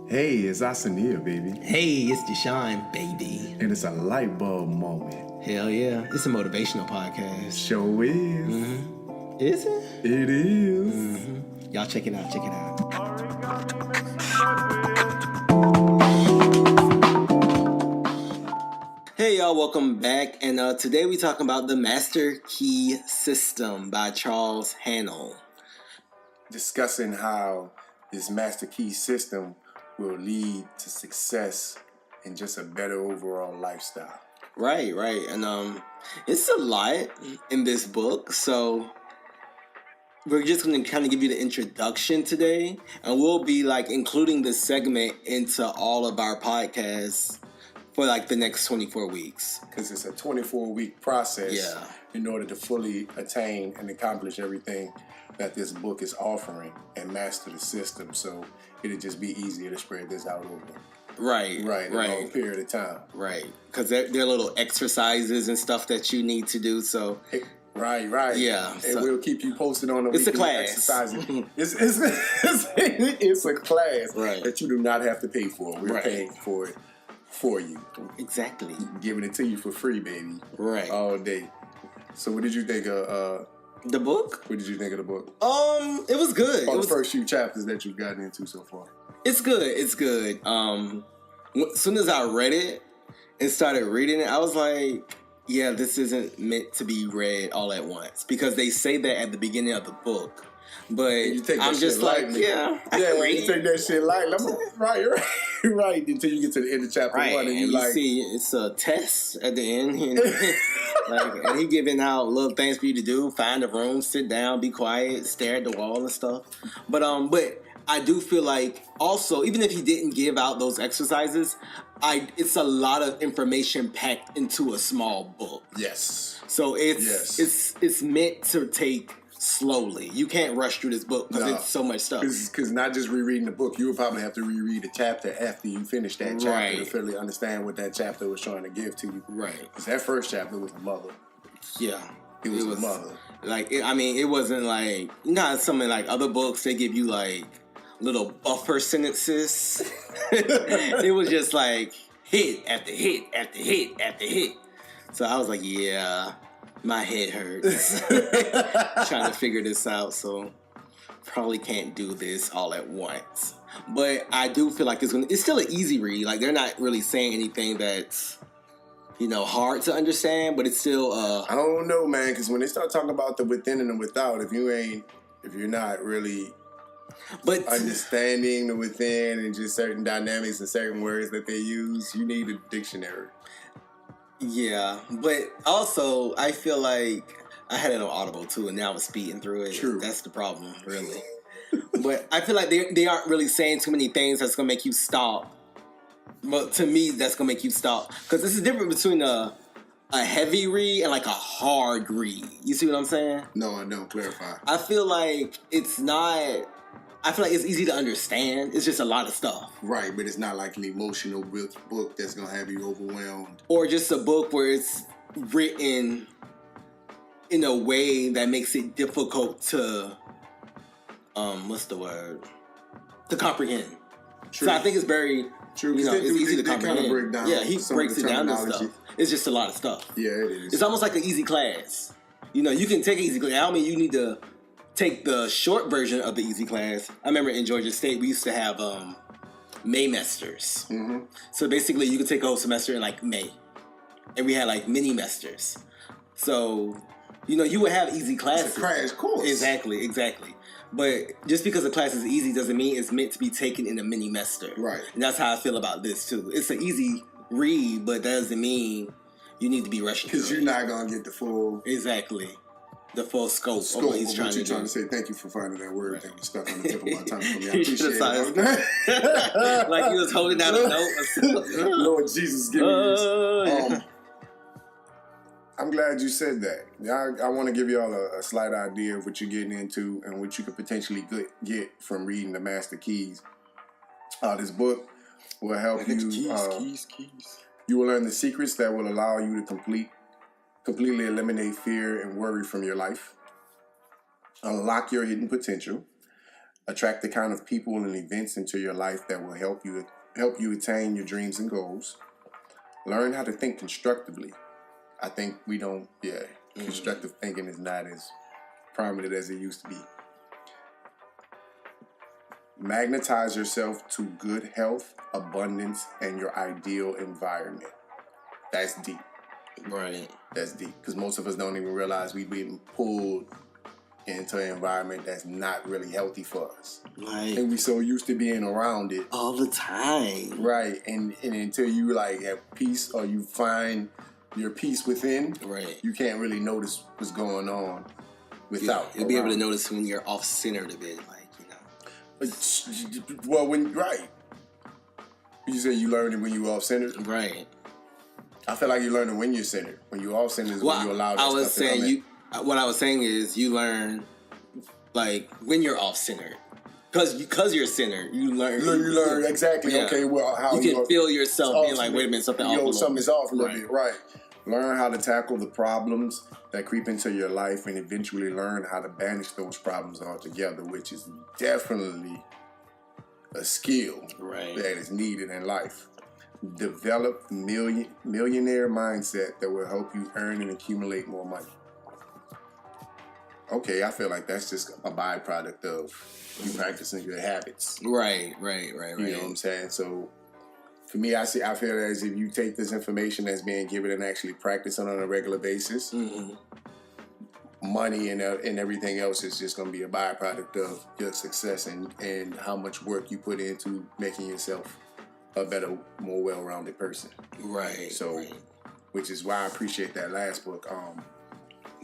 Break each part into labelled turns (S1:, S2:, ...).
S1: Hey, it's Asanir, baby.
S2: Hey, it's Deshaun, baby.
S1: And it's a Lite-Bulb moment.
S2: Hell yeah. It's a motivational podcast.
S1: Show is.
S2: Mm-hmm. Is it?
S1: It is.
S2: Mm-hmm. Y'all check it out. Check it out. Hey, y'all. Welcome back. And today we're talking about the Master Key System by Charles Haanel.
S1: Discussing how this Master Key System will lead to success and just a better overall lifestyle.
S2: Right. And it's a lot in this book, so we're just going to kind of give you the introduction today, and we'll be like including this segment into all of our podcasts for like the next 24 weeks.
S1: Because it's a 24-week process
S2: Yeah.
S1: in order to fully attain and accomplish everything that this book is offering and master the system. So it'll just be easier to spread this out over.
S2: Right.
S1: A long period of time.
S2: Right. Because they're little exercises and stuff that you need to do. So.
S1: Right.
S2: Yeah.
S1: And
S2: so
S1: we'll keep you posted on the
S2: it's a
S1: weekly
S2: class.
S1: exercises. It's a class that you do not have to pay for. We're paying for it for you.
S2: Exactly.
S1: Giving it to you for free, baby.
S2: Right.
S1: All day. So what did you think of
S2: the book?
S1: What did you think of the book?
S2: It was good.
S1: The first few chapters that you've gotten into so far.
S2: It's good. As soon as I read it and started reading it, I was like, yeah, this isn't meant to be read all at once, because they say that at the beginning of the book. But I'm just like, I can read.
S1: You take that shit lightly. Right. Until you get to the end of chapter 1, and
S2: you
S1: like,
S2: see it's a test at the end, and he giving out little things for you to do: find a room, sit down, be quiet, stare at the wall and stuff. But I do feel like also, even if he didn't give out those exercises, it's a lot of information packed into a small book.
S1: Yes.
S2: So it's meant to take slowly. You can't rush through this book because it's so much stuff.
S1: Because not just rereading the book, you would probably have to reread a chapter after you finish that chapter to fully understand what that chapter was trying to give to you.
S2: Right.
S1: Because that first chapter was the mother.
S2: Yeah.
S1: It was the mother.
S2: Like, it wasn't like, you know how some like other books, they give you like little buffer sentences. It was just like hit after hit after hit after hit. So I was like, yeah, my head hurts trying to figure this out. So probably can't do this all at once. But I do feel like it's still an easy read. Like, they're not really saying anything that's, hard to understand, but it's still
S1: I don't know, man, because when they start talking about the within and the without, if you're not really understanding the within and just certain dynamics and certain words that they use, you need a dictionary.
S2: Yeah, but also I feel like I had it on Audible too, and now I'm speeding through it.
S1: True.
S2: That's the problem, really. But I feel like they aren't really saying too many things that's gonna make you stop. But to me, that's gonna make you stop, because this is different between a heavy read and like a hard read. You see what I'm saying?
S1: No, I don't. Clarify.
S2: I feel like it's easy to understand. It's just a lot of stuff.
S1: Right, but it's not like an emotional book that's going to have you overwhelmed.
S2: Or just a book where it's written in a way that makes it difficult to, to comprehend.
S1: True.
S2: So I think it's very,
S1: true.
S2: It's easy to comprehend.
S1: Kind of break down
S2: he breaks it down and stuff. It's just a lot of stuff.
S1: Yeah, it is.
S2: It's almost like an easy class. You can take an easy class. I don't mean you need to take the short version of the easy class. I remember in Georgia State, we used to have Maymesters.
S1: Mm-hmm.
S2: So basically, you could take a whole semester in like May. And we had like mini-mesters. So, you would have easy classes.
S1: It's a crash course.
S2: Exactly. But just because a class is easy doesn't mean it's meant to be taken in a mini-mester.
S1: Right.
S2: And that's how I feel about this too. It's an easy read, but that doesn't mean you need to be rushing through it.
S1: Because you're not going to get the full...
S2: Exactly. The full scope of what he's trying to do.
S1: Trying to say. Thank you for finding that word that was stuck on the tip of my tongue for me. I
S2: You
S1: appreciate
S2: it. Like he was holding out a note.
S1: Lord Jesus, give me this. I'm glad you said that. I want to give y'all a slight idea of what you're getting into and what you could potentially get from reading the Master Keys. This book will help you.
S2: Keys.
S1: You will learn the secrets that will allow you to completely eliminate fear and worry from your life. Unlock your hidden potential. Attract the kind of people and events into your life that will help you attain your dreams and goals. Learn how to think constructively. I think we don't, constructive thinking is not as prominent as it used to be. Magnetize yourself to good health, abundance, and your ideal environment. That's deep.
S2: Right.
S1: That's deep. Because most of us don't even realize we've been pulled into an environment that's not really healthy for us.
S2: Right.
S1: And we so used to being around it.
S2: All the time.
S1: Right. And until you like have peace or you find your peace within,
S2: right,
S1: you can't really notice what's going on without.
S2: You'll be able to notice when you're off-centered a bit, like,
S1: Well, right. You say you learn it when you off-centered?
S2: Right.
S1: I feel like you learn it when you're centered. When you off-centered is when you allow that stuff to come in.
S2: What I was saying is you learn, like, when you're off-centered. Because you're centered, you learn.
S1: You learn, exactly. Yeah. Okay, well, how
S2: you can feel yourself being like, wait a minute, something off.
S1: Something's off a little bit, right. Learn how to tackle the problems that creep into your life and eventually learn how to banish those problems altogether, which is definitely a skill that is needed in life. Develop millionaire mindset that will help you earn and accumulate more money. Okay, I feel like that's just a byproduct of you practicing good habits.
S2: Right.
S1: You know what I'm saying? So for me, I feel as if you take this information that's being given and actually practice it on a regular basis, money and everything else is just going to be a byproduct of your success and how much work you put into making yourself a better, more well-rounded person.
S2: Right.
S1: So, which is why I appreciate that last book,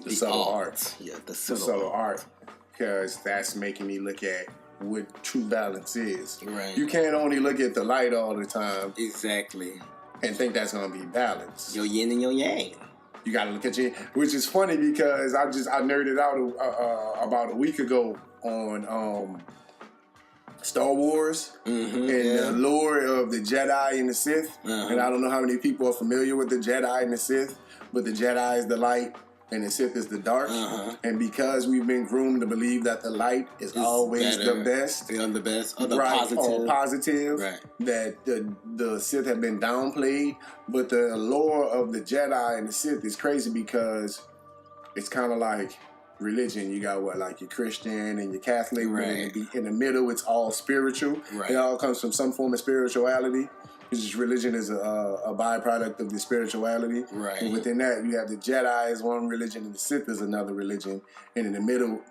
S1: The Subtle Art.
S2: Yeah, the
S1: Subtle Art. Because that's making me look at what true balance is.
S2: Right.
S1: You can't only look at the light all the time.
S2: Exactly.
S1: And think that's going to be balance.
S2: Your yin and your yang.
S1: You got to look at which is funny because I nerded out about a week ago on Star Wars and the lore of the Jedi and the Sith. And I don't know how many people are familiar with the Jedi and the Sith, but the Jedi is the light and the Sith is the dark. And because we've been groomed to believe that the light is always the best.
S2: The best. Or the
S1: positive.
S2: Right.
S1: That the Sith have been downplayed. But the lore of the Jedi and the Sith is crazy because it's kind of like religion. You got like your Christian and your Catholic.
S2: Right.
S1: In the middle, it's all spiritual.
S2: Right.
S1: It all comes from some form of spirituality. Because religion is a byproduct of the spirituality.
S2: Right.
S1: And within that, you have the Jedi as one religion and the Sith is another religion. And in the middle,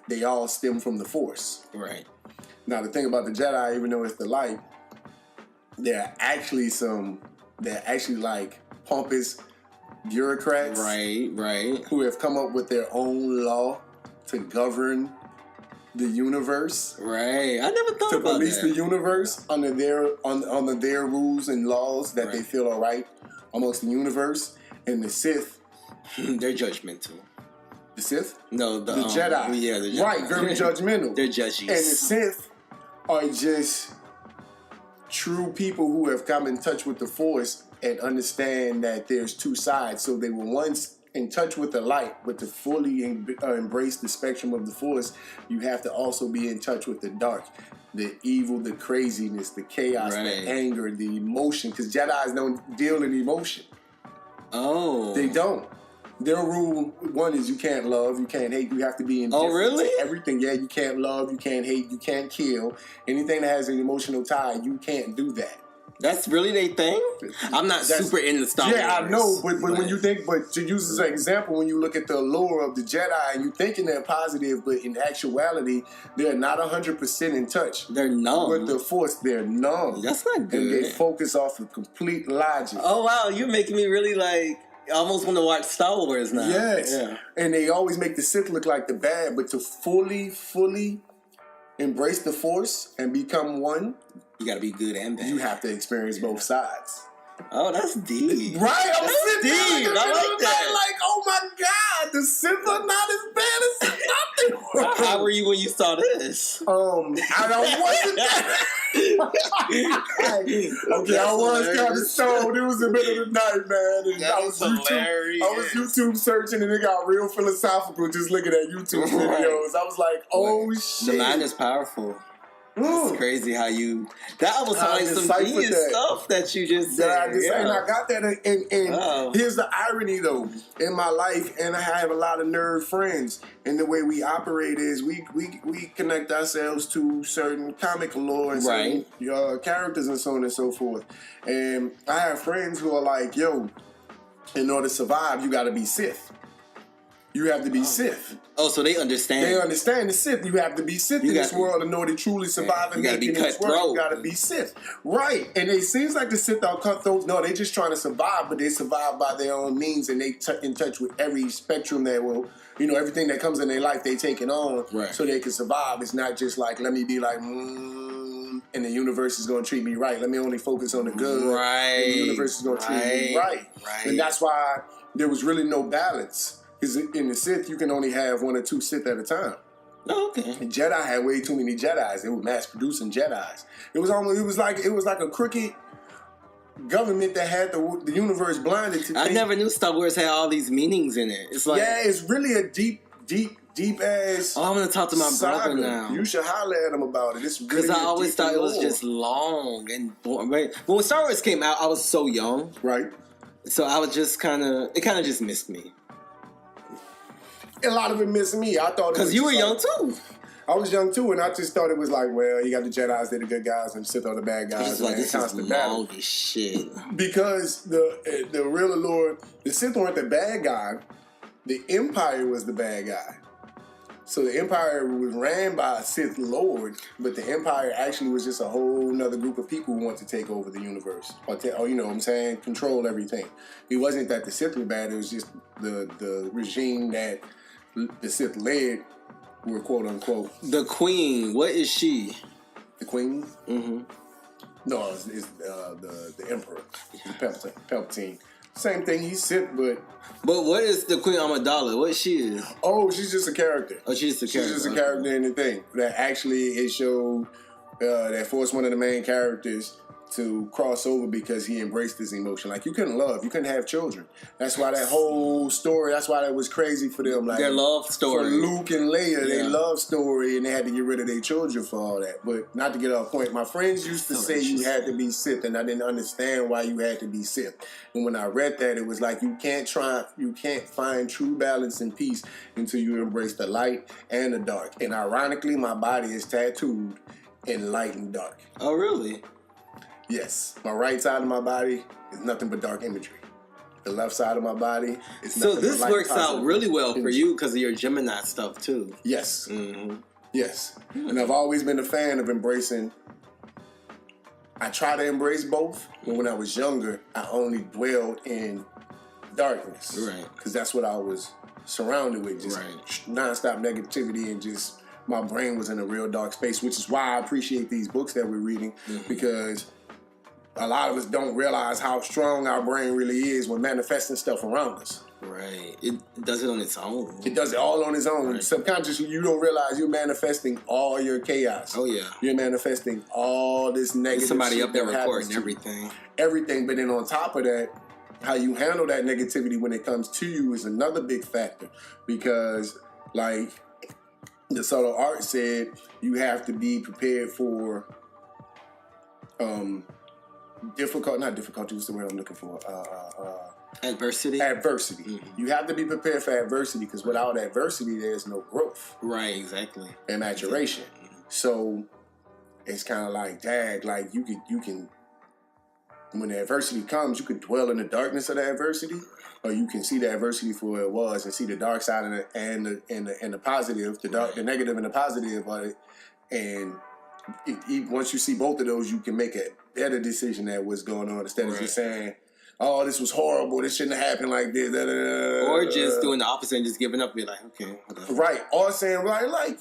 S1: they all stem from the Force.
S2: Right.
S1: Now, the thing about the Jedi, even though it's the light, they're actually like pompous bureaucrats.
S2: Right.
S1: Who have come up with their own law to govern the universe.
S2: Right. I never thought about that.
S1: To police the universe under their rules and laws that they feel are right amongst the universe. And the Sith,
S2: they're judgmental.
S1: The Sith?
S2: No, the
S1: Jedi.
S2: Yeah, the Jedi.
S1: Right, very judgmental.
S2: They're judges.
S1: And the Sith are just true people who have come in touch with the Force and understand that there's two sides. So they were once in touch with the light, but to fully embrace the spectrum of the Force, you have to also be in touch with the dark, the evil, the craziness, the chaos, the anger, the emotion. Because Jedis don't deal in emotion.
S2: Oh.
S1: They don't. Their rule one is you can't love, you can't hate, you have to be indifferent to everything. Yeah, you can't love, you can't hate, you can't kill. Anything that has an emotional tie, you can't do that.
S2: That's really their thing? I'm not super into Star Wars.
S1: Yeah, I know, but when you think, but to use as an example, when you look at the lore of the Jedi and you thinking they're positive, but in actuality, they're not 100% in touch.
S2: They're numb.
S1: With the Force, they're numb.
S2: That's not good.
S1: And they focus off of complete logic.
S2: Oh, wow, you're making me really I almost want to watch Star Wars now.
S1: Yes.
S2: Yeah.
S1: And they always make the Sith look like the bad, but to fully embrace the Force and become one,
S2: you got to be good and bad.
S1: You have to experience both sides.
S2: Oh, that's deep.
S1: Right?
S2: That's deep. I like that.
S1: Like, oh my God, the Sith are not as bad as nothing.
S2: How were you when you saw this?
S1: I wasn't that. Okay, I was kind of stoned. It was the middle of the night, man. And I was YouTube searching, and it got real philosophical just looking at YouTube videos. I was like, oh shit.
S2: The mind is powerful. It's crazy how you... That was like some genius stuff that you just said.
S1: And I got that. And here's the irony, though. In my life, and I have a lot of nerd friends, and the way we operate is we connect ourselves to certain comic lore and certain characters and so on and so forth. And I have friends who are like, yo, in order to survive, you got to be Sith. You have to be Sith.
S2: Oh, so they understand.
S1: They understand the Sith. You have to be Sith in this world in order to truly survive and make it in this world. You got to be Sith. Right. And it seems like the Sith are cutthroats. No, they're just trying to survive, but they survive by their own means, and they in touch with every spectrum that will, everything that comes in their life, they take it on so they can survive. It's not just like, let me be like, and the universe is going to treat me right. Let me only focus on the good.
S2: Right.
S1: And the universe is going to treat me right. And that's why there was really no balance. Because in the Sith, you can only have 1 or 2 Sith at a time.
S2: Oh, okay.
S1: And Jedi had way too many Jedis. They were mass producing Jedis. It was like a crooked government that had the universe blinded to.
S2: I never knew Star Wars had all these meanings in it. It's like
S1: it's really a deep ass.
S2: Oh, I'm gonna talk to my brother now.
S1: You should holler at him about it. It's really
S2: because I always thought it was just long and boring. Right? When Star Wars came out, I was so young.
S1: Right.
S2: So I was just kind of just missed me.
S1: A lot of it missed me. I thought
S2: because you were young too.
S1: I was young too, and I just thought it was like, well, you got the Jedis, they're the good guys, and Sith are the bad guys.
S2: Just like this is long as shit.
S1: Because the real Lord, the Sith weren't the bad guy. The Empire was the bad guy. So the Empire was ran by a Sith Lord, but the Empire actually was just a whole nother group of people who want to take over the universe. Or you know what I'm saying? Control everything. It wasn't that the Sith were bad, it was just the regime that the Sith led were quote unquote.
S2: The Queen, what is she?
S1: The Queen? Mm-hmm. No, it's the Emperor. Palpatine. Same thing, he's Sith, but
S2: what is the Queen Amidala? What she is?
S1: Oh, she's just a character.
S2: Oh, she's just a character.
S1: She's just a character in the thing. That actually it showed that forced one of the main characters to cross over because he embraced this emotion. Like, you couldn't love, you couldn't have children. That's why that whole story, that's why that was crazy for them. Like,
S2: their love story.
S1: For Luke and Leia, their love story, and they had to get rid of their children for all that. But not to get off point, my friends used to say you had to be Sith, and I didn't understand why you had to be Sith. And when I read that, it was like you can't find true balance and peace until you embrace the light and the dark. And ironically, my body is tattooed in light and dark.
S2: Oh, really?
S1: Yes. My right side of my body is nothing but dark imagery. The left side of my body is nothing
S2: so
S1: but
S2: this
S1: light,
S2: works out really well
S1: imagery.
S2: for you because of your Gemini stuff, too.
S1: Yes.
S2: Mm-hmm.
S1: Yes. Mm-hmm. And I've always been a fan of embracing. I try to embrace both, but when I was younger, I only dwelled in darkness.
S2: Right.
S1: Because that's what I was surrounded with. Just nonstop negativity and just my brain was in a real dark space, which is why I appreciate these books that we're reading because a lot of us don't realize how strong our brain really is when manifesting stuff around us.
S2: Right. It does it on its own.
S1: It does it all on its own. Right. Subconsciously, you don't realize you're manifesting all your chaos.
S2: Oh, yeah.
S1: You're manifesting all this negative
S2: There's somebody
S1: shit
S2: up there recording everything.
S1: Everything. But then on top of that, how you handle that negativity when it comes to you is another big factor. Because, like the subtle art said, you have to be prepared for not difficulty, what's the word I'm looking for?
S2: Adversity?
S1: Adversity.
S2: Mm-hmm.
S1: You have to be prepared for adversity because without adversity, there's no growth.
S2: Right, exactly.
S1: And maturation. Exactly. So it's kind of like, dang, like you can, when the adversity comes, you can dwell in the darkness of the adversity, or you can see the adversity for what it was and see the dark side of it and the positive, the negative and the positive of it. And once you see both of those, you can make a better decision at what's going on instead of just saying, oh, this was horrible, this shouldn't have happened like this.
S2: Or just doing the opposite and just giving up and be like, okay. Whatever.
S1: Right. Or saying, like,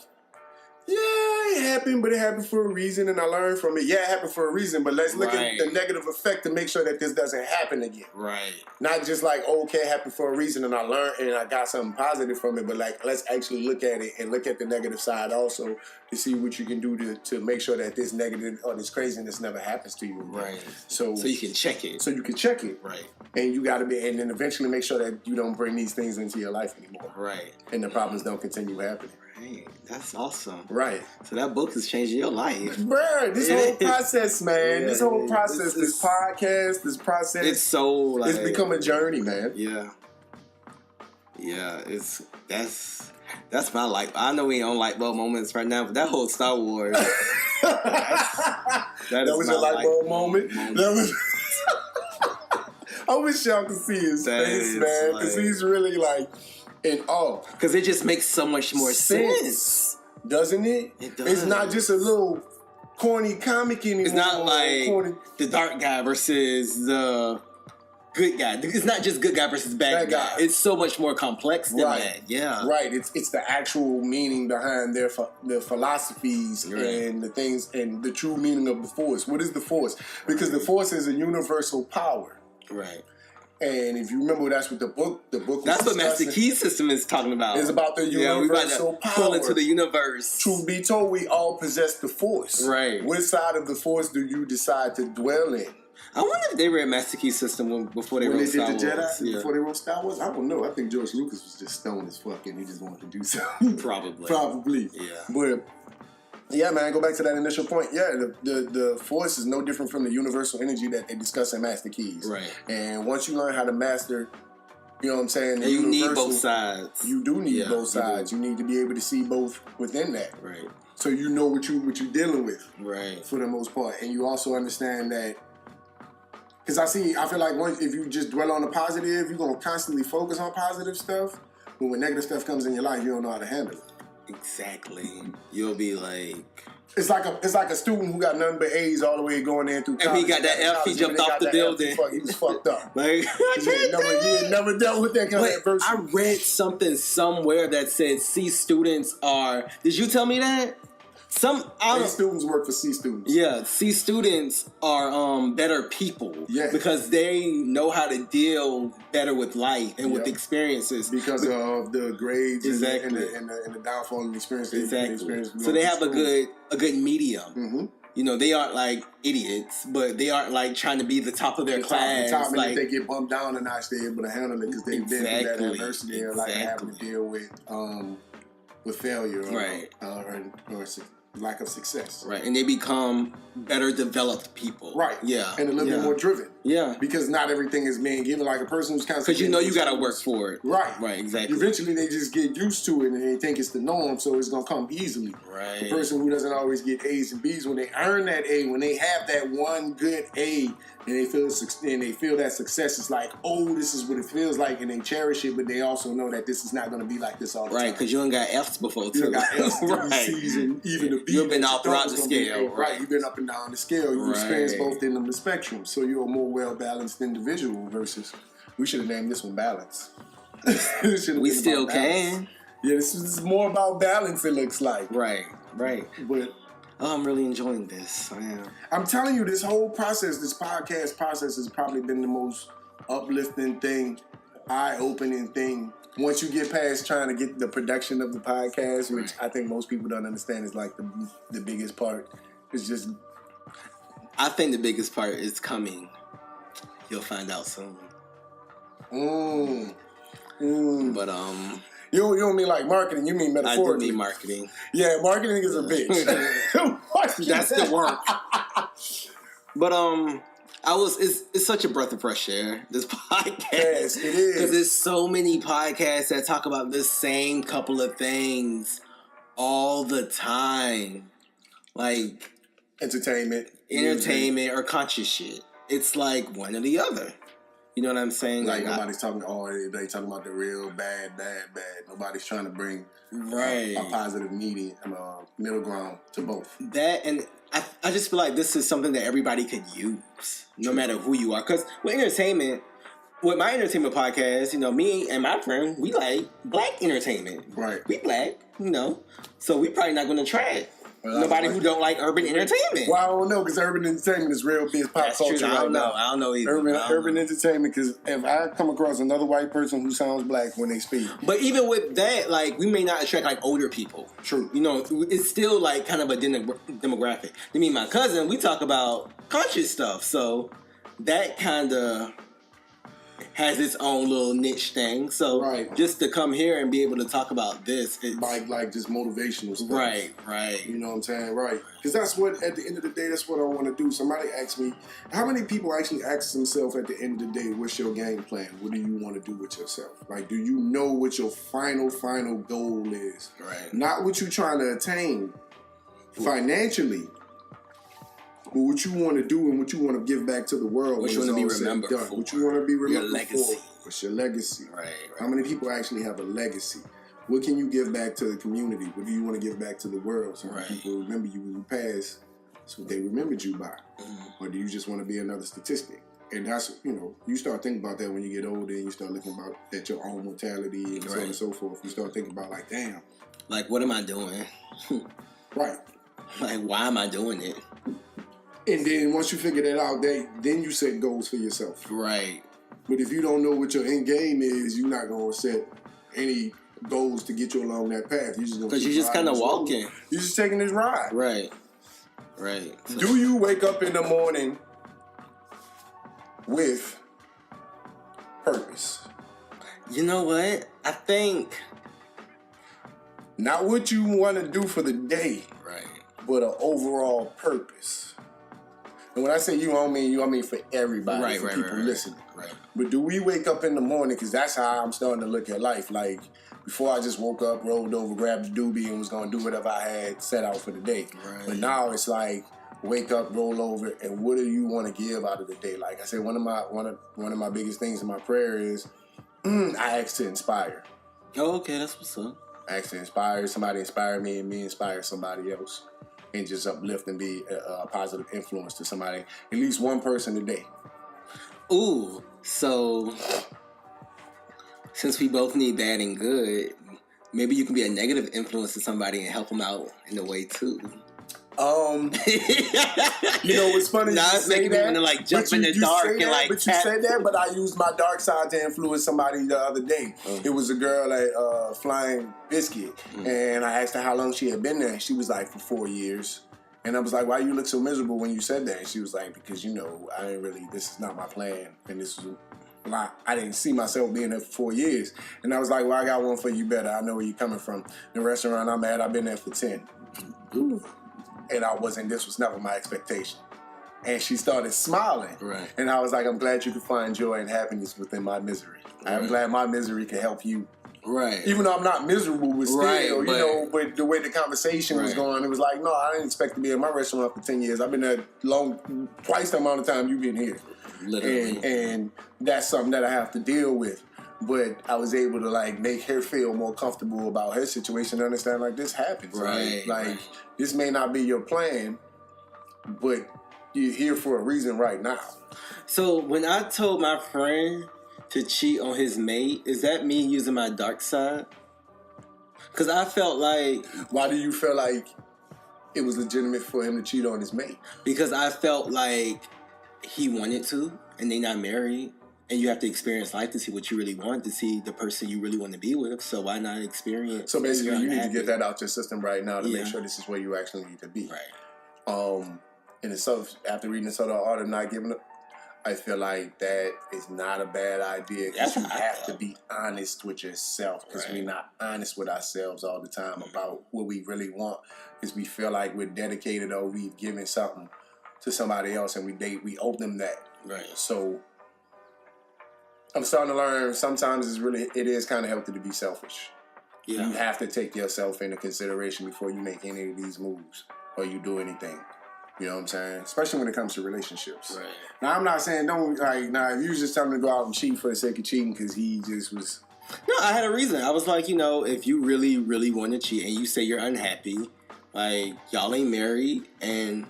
S1: yeah, it happened, but it happened for a reason and I learned from it. Yeah, it happened for a reason, but let's look at the negative effect to make sure that this doesn't happen again. Right. Not just like, oh, okay, it happened for a reason and I learned and I got something positive from it, but like, let's actually look at it and look at the negative side also to see what you can do to make sure that this negative or this craziness never happens to you. Right. So
S2: you can check it.
S1: So you can check it.
S2: Right.
S1: And you got to be, and then eventually make sure that you don't bring these things into your life anymore.
S2: Right.
S1: And the problems don't continue happening.
S2: Right. That's awesome.
S1: Right.
S2: So that book is changing your life.
S1: Bruh, this whole process, man.
S2: Yeah,
S1: this whole process, this podcast, this process.
S2: It's so like...
S1: It's become a journey, man.
S2: Yeah. Yeah, that's my life. I know we ain't on Light-Bulb moments right now, but that whole Star Wars... that
S1: was your Light-Bulb moment? That was... I wish y'all could see his face, man, because he's really like in awe.
S2: Because it just makes so much more sense.
S1: Doesn't it?
S2: It does.
S1: It's not just a little corny comic anymore.
S2: It's not like the dark guy versus the good guy. It's not just good guy versus bad guy. It's so much more complex than that. Yeah.
S1: Right. It's the actual meaning behind their philosophies and the things and the true meaning of the Force. What is the Force? Because the Force is a universal power.
S2: Right.
S1: And if you remember, that's what the book was
S2: that's what Master Key System is talking about.
S1: It's about the universal power.
S2: Pull into the universe.
S1: Truth be told, we all possess the Force.
S2: Right.
S1: Which side of the Force do you decide to dwell in?
S2: I wonder if they read Master Key System before they wrote Star Wars.
S1: Before they wrote Star Wars? I don't know. I think George Lucas was just stoned as fuck and he just wanted to do something. Probably.
S2: Yeah.
S1: But... yeah, man, go back to that initial point. Yeah, the Force is no different from the universal energy that they discuss in Master Keys.
S2: Right.
S1: And once you learn how to master, you know what I'm saying?
S2: You need both sides.
S1: You do need both sides. You need to be able to see both within that.
S2: Right.
S1: So you know what you're dealing with.
S2: Right.
S1: For the most part. And you also understand that, because I feel like if you just dwell on the positive, you're going to constantly focus on positive stuff. But when negative stuff comes in your life, you don't know how to handle it.
S2: Exactly. You'll be like...
S1: It's like a student who got nothing but A's all the way going in through college.
S2: And he got that F, he jumped off the building.
S1: He was fucked up.
S2: Like,
S1: he never dealt with that kind of adversity.
S2: I read something somewhere that said C students are... Did you tell me that? A
S1: students work for C students.
S2: Yeah, C students are better people.
S1: Yeah.
S2: Because they know how to deal better with life and with experiences.
S1: Because of the grades and the downfall and the experience.
S2: Exactly. So they have a good medium.
S1: Mm-hmm.
S2: You know, they aren't like idiots, but they aren't like trying to be the top of their class.
S1: And if they get bumped down a notch, they're able to handle it because they've been through that adversity and like having to deal with failure or lack of success.
S2: Right. And they become better developed people.
S1: Right.
S2: Yeah.
S1: And a little bit more driven.
S2: Yeah.
S1: Because not everything is being given. Like a person who's constantly...
S2: because you know you got to work for it.
S1: Right.
S2: Right, exactly.
S1: Eventually they just get used to it and they think it's the norm, so it's going to come easily.
S2: Right.
S1: The person who doesn't always get A's and B's, when they earn that A, when they have that one good A, and they feel that success is like, oh, this is what it feels like, and they cherish it, but they also know that this is not going to be like this all the time.
S2: Right, because you ain't got F's before, too.
S1: You got F's, C's, and even the B's.
S2: You've been all throughout the scale.
S1: Right, you've been up and down the scale. You've experienced both ends of the spectrum, so you're a more well-balanced individual versus... We should have named this one Balance.
S2: We still can.
S1: Yeah, this is more about balance, it looks like.
S2: Right.
S1: But...
S2: I'm really enjoying this. I am.
S1: I'm telling you, this whole process, this podcast process has probably been the most uplifting thing, eye-opening thing. Once you get past trying to get the production of the podcast, which I think most people don't understand is like the biggest part. It's just...
S2: I think the biggest part is coming. You'll find out soon. But,
S1: You don't mean like marketing, you mean metaphorically.
S2: I do mean marketing.
S1: Yeah, marketing is a bitch.
S2: That's the work. But it's such a breath of fresh air, this podcast.
S1: Yes, it is.
S2: Because there's so many podcasts that talk about the same couple of things all the time. Like
S1: entertainment
S2: or conscious shit. It's like one or the other. You know what I'm saying?
S1: Like nobody's talking they talking about the real bad. Nobody's trying to bring a positive middle ground to both.
S2: That, and I just feel like this is something that everybody could use, no matter who you are. Because with my entertainment podcast, you know, me and my friend, we like black entertainment.
S1: Right.
S2: We black, you know, so we probably not going to try it. Nobody who don't like urban entertainment.
S1: Well, I don't know, because urban entertainment is real big pop culture.
S2: True. I don't know either.
S1: Urban entertainment, because if I come across another white person who sounds black when they speak.
S2: But even with that, like, we may not attract, like, older people.
S1: True.
S2: You know, it's still, like, kind of a demographic. I mean, my cousin, we talk about conscious stuff, so that kind of... has its own little niche thing. So just to come here and be able to talk about this, it's
S1: like just motivational stuff.
S2: Right.
S1: You know what I'm saying? Right. Because that's what, at the end of the day, that's what I want to do. Somebody asked me, how many people actually ask themselves at the end of the day, what's your game plan? What do you want to do with yourself? Like, do you know what your final goal is?
S2: Right.
S1: Not what you're trying to attain financially, but what you want to do and what you want to give back to the world.
S2: What you want to be remembered for.
S1: What you want to be remembered
S2: your legacy.
S1: for. What's your legacy?
S2: Right.
S1: How many people actually have a legacy? What can you give back to the community? What do you want to give back to the world? So when people remember you when you pass, that's what they remembered you by. Or do you just want to be another statistic? And that's, you start thinking about that when you get older and you start looking about at your own mortality and so on and so forth. You start thinking about like, damn.
S2: Like, what am I doing?
S1: Right.
S2: Like, why am I doing it?
S1: And then once you figure that out, then you set goals for yourself.
S2: Right.
S1: But if you don't know what your end game is, you're not going to set any goals to get you along that path. You're just going to
S2: because you're just kind of walking.
S1: You're just taking this ride.
S2: Right. So,
S1: do you wake up in the morning with purpose?
S2: You know what? I think
S1: not what you want to do for the day,
S2: right?
S1: But an overall purpose. And when I say you, I don't mean for everybody,
S2: right,
S1: for people listening.
S2: Right.
S1: But do we wake up in the morning? Because that's how I'm starting to look at life. Like, before I just woke up, rolled over, grabbed the doobie, and was going to do whatever I had set out for the day.
S2: Right.
S1: But now it's like, wake up, roll over, and what do you want to give out of the day? Like I said, one of my biggest things in my prayer is I ask to inspire.
S2: Oh, okay, that's what's up.
S1: I ask to inspire somebody, inspire me, and me inspire somebody else, and just uplift and be a positive influence to somebody, at least one person a day.
S2: Ooh, so since we both need bad and good, maybe you can be a negative influence to somebody and help them out in a way too.
S1: It's funny.
S2: Now it's making me want to like jump in the dark and like.
S1: But you said that, but I used my dark side to influence somebody the other day. It was a girl at Flying Biscuit, and I asked her how long she had been there. She was like, for 4 years. And I was like, why you look so miserable when you said that? And she was like, because I ain't really. This is not my plan, and this was. I didn't see myself being there for 4 years. And I was like, well, I got one for you better. I know where you're coming from. The restaurant I'm at, I've been there for 10.
S2: Ooh.
S1: And this was never my expectation. And she started smiling.
S2: Right.
S1: And I was like, I'm glad you could find joy and happiness within my misery. Right. I'm glad my misery can help you.
S2: Right.
S1: Even though I'm not miserable, but still, but the way the conversation was going, it was like, no, I didn't expect to be in my restaurant for 10 years. I've been there twice the amount of time you've been here.
S2: Literally.
S1: And that's something that I have to deal with. But I was able to like make her feel more comfortable about her situation and understand like this happens.
S2: Right.
S1: Like this may not be your plan, but you're here for a reason right now.
S2: So when I told my friend to cheat on his mate, is that me using my dark side? Because I felt like...
S1: Why do you feel like it was legitimate for him to cheat on his mate?
S2: Because I felt like he wanted to, and they not married. And you have to experience life to see what you really want, to see the person you really want to be with. So why not experience?
S1: So basically, you need to get that out your system right now to make sure this is where you actually need to be.
S2: Right.
S1: And so after reading the Sort of Art of Not Giving Up, I feel like that is not a bad idea. Because you have to be honest with yourself. Because we're not honest with ourselves all the time about what we really want. Because we feel like we're dedicated or we've given something to somebody else and we owe them that.
S2: Right.
S1: So I'm starting to learn sometimes it is kind of healthy to be selfish. Yeah. You have to take yourself into consideration before you make any of these moves or you do anything. You know what I'm saying? Especially when it comes to relationships.
S2: Right.
S1: Now, I'm not saying if you was just telling him to go out and cheat for the sake of cheating because he just was...
S2: No, I had a reason. I was like, if you really, really want to cheat and you say you're unhappy, like, y'all ain't married and...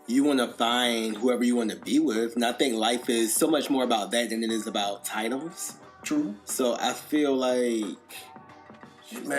S2: You want to find whoever you want to be with. And I think life is so much more about that than it is about titles.
S1: True.
S2: So I feel like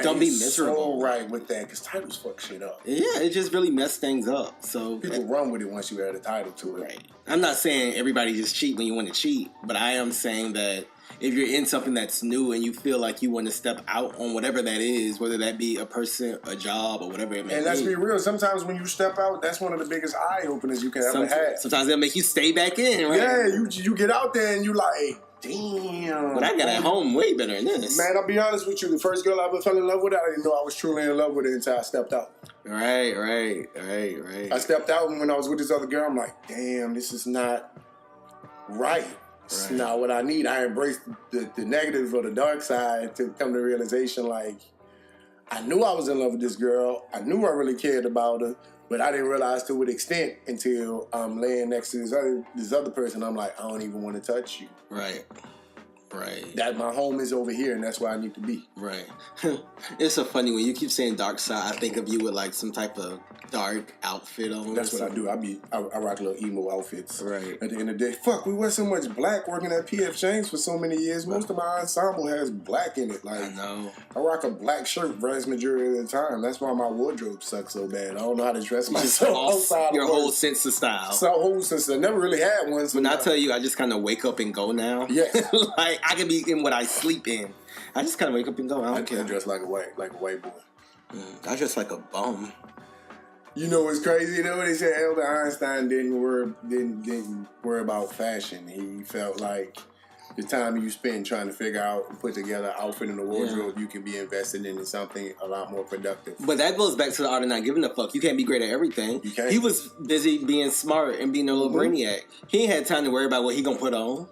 S2: don't be miserable.
S1: So right with that, because titles fuck shit up.
S2: Yeah, it just really messed things up. So
S1: people run with it once you add a title to it.
S2: Right. I'm not saying everybody just cheat when you want to cheat, but I am saying that if you're in something that's new and you feel like you want to step out on whatever that is, whether that be a person, a job, or whatever it may be.
S1: And let's be real, sometimes when you step out, that's one of the biggest eye openers you can ever have.
S2: Sometimes it'll make you stay back in, right?
S1: Yeah, you get out there and you like, Damn.
S2: But I got at home way better than this.
S1: Man, I'll be honest with you. The first girl I ever fell in love with, I didn't know I was truly in love with her until I stepped out.
S2: Right.
S1: I stepped out, and when I was with this other girl, I'm like, damn, this is not right. It's not what I need. I embraced the negative or the dark side to come to the realization, like, I knew I was in love with this girl. I knew I really cared about her, but I didn't realize to what extent until I'm laying next to this other person. I'm like, I don't even want to touch you.
S2: Right.
S1: That my home is over here, and that's where I need to be.
S2: Right. It's so funny when you keep saying dark side. I think of you with like some type of dark outfit on.
S1: That's what I do. I rock little emo outfits.
S2: Right.
S1: At the end of the day, fuck, we wear so much black working at PF Chang's for so many years. Most of my ensemble has black in it. Like,
S2: I know.
S1: I rock a black shirt vast majority of the time. That's why my wardrobe sucks so bad. I don't know how to dress myself outside.
S2: Your whole sense of style.
S1: So whole sense. I never really had one. So
S2: when I tell you, I just kind of wake up and go now.
S1: Yes.
S2: Like I can be in what I sleep in. I just kind of wake up and go. I don't care.
S1: I dress like a white boy.
S2: I dress like a bum.
S1: You know what's crazy? You know what they said? Albert Einstein didn't worry about fashion. He felt like the time you spend trying to figure out and put together an outfit in the wardrobe, you can be invested into something a lot more productive.
S2: But that goes back to the art of not giving a fuck. You can't be great at everything.
S1: You can't.
S2: He was busy being smart and being a little brainiac. He ain't had time to worry about what he gonna put on.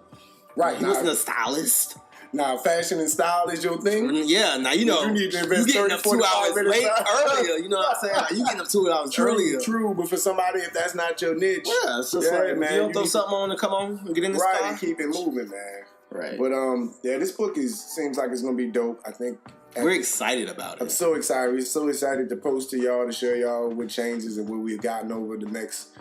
S1: Right.
S2: He wasn't a stylist.
S1: Now, fashion and style is your thing?
S2: Yeah, now you know.
S1: You need to invest
S2: getting up 2 hours earlier. You know what I'm saying? Like, you getting up 2 hours earlier.
S1: True, but for somebody, if that's not your niche.
S2: Yeah, it's just like, man, you don't throw something on to come on and get in the
S1: right,
S2: spot.
S1: And keep it moving, man.
S2: Right.
S1: But, this book seems like it's going to be dope. I think.
S2: We're excited about it.
S1: I'm so excited. We're so excited to post to y'all, to show y'all what changes and what we've gotten over the next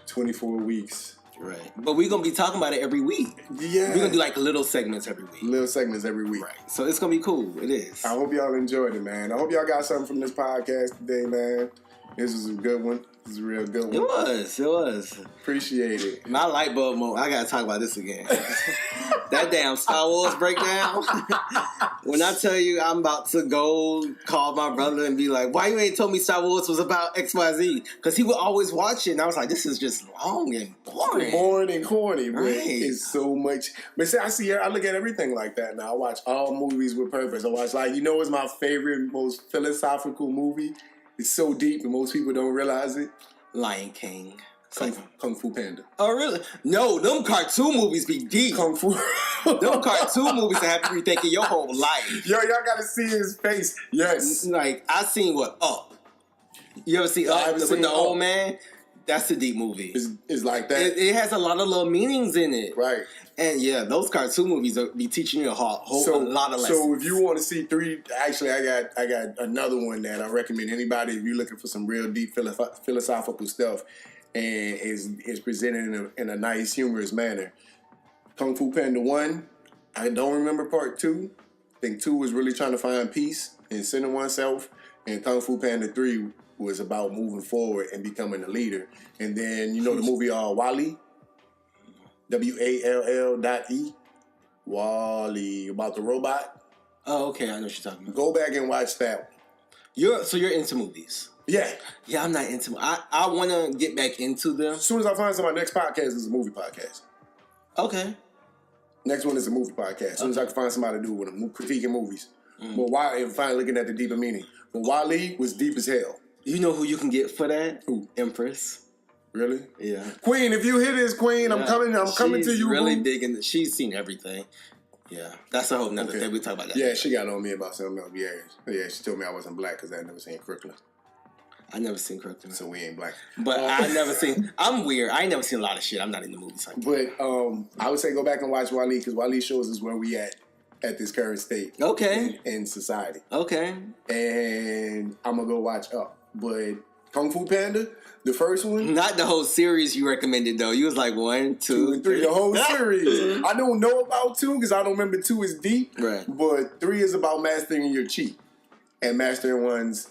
S1: 24 weeks.
S2: Right. But we're going to be talking about it every week.
S1: Yeah.
S2: We're going to do like little segments every week.
S1: Right.
S2: So it's going to be cool. It is.
S1: I hope y'all enjoyed it, man. I hope y'all got something from this podcast today, man. This was a good one. This is a real good one.
S2: It was.
S1: Appreciate it.
S2: My Lite-Bulb moment. I got to talk about this again. That damn Star Wars breakdown. When I tell you I'm about to go call my brother and be like, why you ain't told me Star Wars was about XYZ? Because he would always watch it. And I was like, this is just long and boring.
S1: Boring and corny, but
S2: right.
S1: It's so much. But see, I look at everything like that now. I watch all movies with purpose. I watch, what's my favorite, most philosophical movie? It's so deep and most people don't realize it.
S2: Lion King.
S1: Kung Fu Panda.
S2: Oh, really? No, them cartoon movies be deep.
S1: Kung Fu.
S2: Them cartoon movies that have you rethinking your whole life.
S1: Yo, y'all gotta see his face. Yes.
S2: Like, I seen what? Up. You ever see Up with the old man? That's a deep movie.
S1: It's like that.
S2: It has a lot of little meanings in it.
S1: Right.
S2: And yeah, those cartoon movies be teaching you a lot of lessons.
S1: So if you want to see three, actually, I got another one that I recommend anybody if you're looking for some real deep philosophical stuff, and is presented in a nice, humorous manner. Kung Fu Panda 1, I don't remember part 2. I think 2 was really trying to find peace and center oneself, and Kung Fu Panda 3 was about moving forward and becoming a leader. And then the movie WALL-E. WALL.E. WALL-E, about the robot.
S2: Oh, okay, I know what you're talking about.
S1: Go back and watch that one.
S2: You're into movies.
S1: Yeah.
S2: Yeah, I'm not into. I want to get back into them.
S1: As soon as I find some, my next podcast is a movie podcast.
S2: Okay.
S1: Next one is a movie podcast. As soon as I can find somebody to do it with them, critiquing movies. But and finally looking at the deeper meaning. But WALL-E was deep as hell.
S2: You know who you can get for that?
S1: Who?
S2: Empress.
S1: Really?
S2: Yeah.
S1: Queen, if you hear this, Queen, yeah. I'm coming to you.
S2: She's really big in she's seen everything. Yeah. That's a whole nother thing. We talk about that.
S1: Yeah, she got on me about something else. Yeah, she told me I wasn't black because I had never seen Crooklyn.
S2: I never seen Crooklyn.
S1: So we ain't black.
S2: But I never seen, I'm weird. I ain't never seen a lot of shit. I'm not in the movies like that.
S1: But I would say go back and watch WALL-E because WALL-E shows us where we at this current state.
S2: Okay.
S1: In society.
S2: Okay.
S1: And I'm going to go watch Up. But Kung Fu Panda, the first one.
S2: Not the whole series you recommended, though. You was like 1, 2,
S1: and 3. The whole series. I don't know about 2 because I don't remember 2 is deep.
S2: Right.
S1: But 3 is about mastering your chi and mastering one's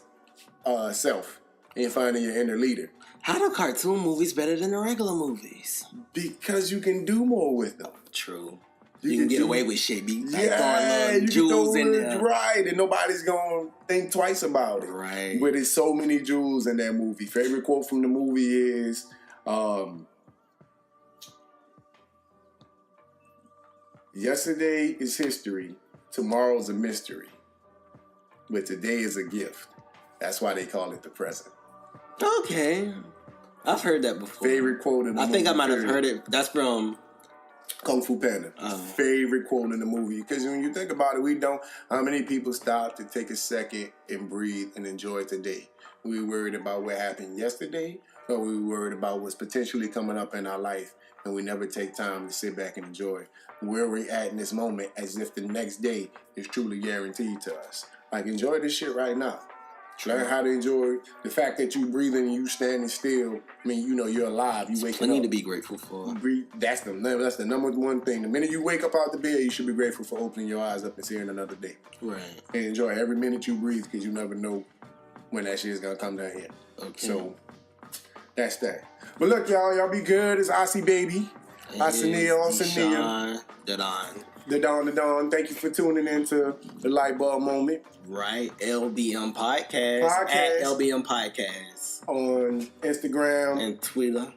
S1: self and finding your inner leader.
S2: How are cartoon movies better than the regular movies?
S1: Because you can do more with them.
S2: True. You can get away with shit. You
S1: can
S2: jewels in there.
S1: Right, and nobody's going to think twice about it.
S2: Right.
S1: But there's so many jewels in that movie. Favorite quote from the movie is, Yesterday is history. Tomorrow's a mystery. But today is a gift. That's why they call it the present.
S2: Okay. I've heard that before.
S1: Favorite quote in the movie.
S2: I think I might have heard it. That's from
S1: Kung Fu Panda. Favorite quote in the movie. Because when you think about it, how many people stop to take a second and breathe and enjoy today? We worried about what happened yesterday, or we worried about what's potentially coming up in our life, and we never take time to sit back and enjoy where we're at in this moment as if the next day is truly guaranteed to us. Like, enjoy this shit right now. Learn how to enjoy the fact that you breathing and you standing still. I mean, you're alive. You waking up.
S2: Plenty to be grateful for.
S1: That's the number one thing. The minute you wake up out the bed, you should be grateful for opening your eyes up and seeing another day.
S2: Right. And
S1: enjoy every minute you breathe, because you never know when that shit is gonna come down here. Okay. So that's that. But look, y'all be good. It's Aussie Baby. Aussie Neil. The Dawn. Thank you for tuning in to the Light-Bulb Moment.
S2: Right. LBM Podcast. At LBM Podcast.
S1: On Instagram.
S2: And Twitter,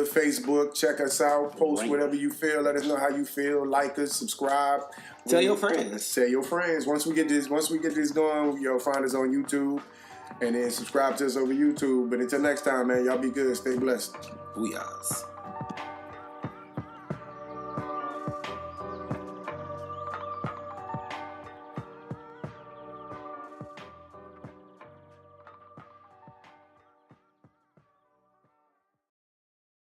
S1: Facebook. Check us out. Post whatever you feel. Let us know how you feel. Like us. Subscribe.
S2: Tell your friends.
S1: Tell your friends. Once we get this going, find us on YouTube. And then subscribe to us over YouTube. But until next time, man, y'all be good. Stay blessed.
S2: We us.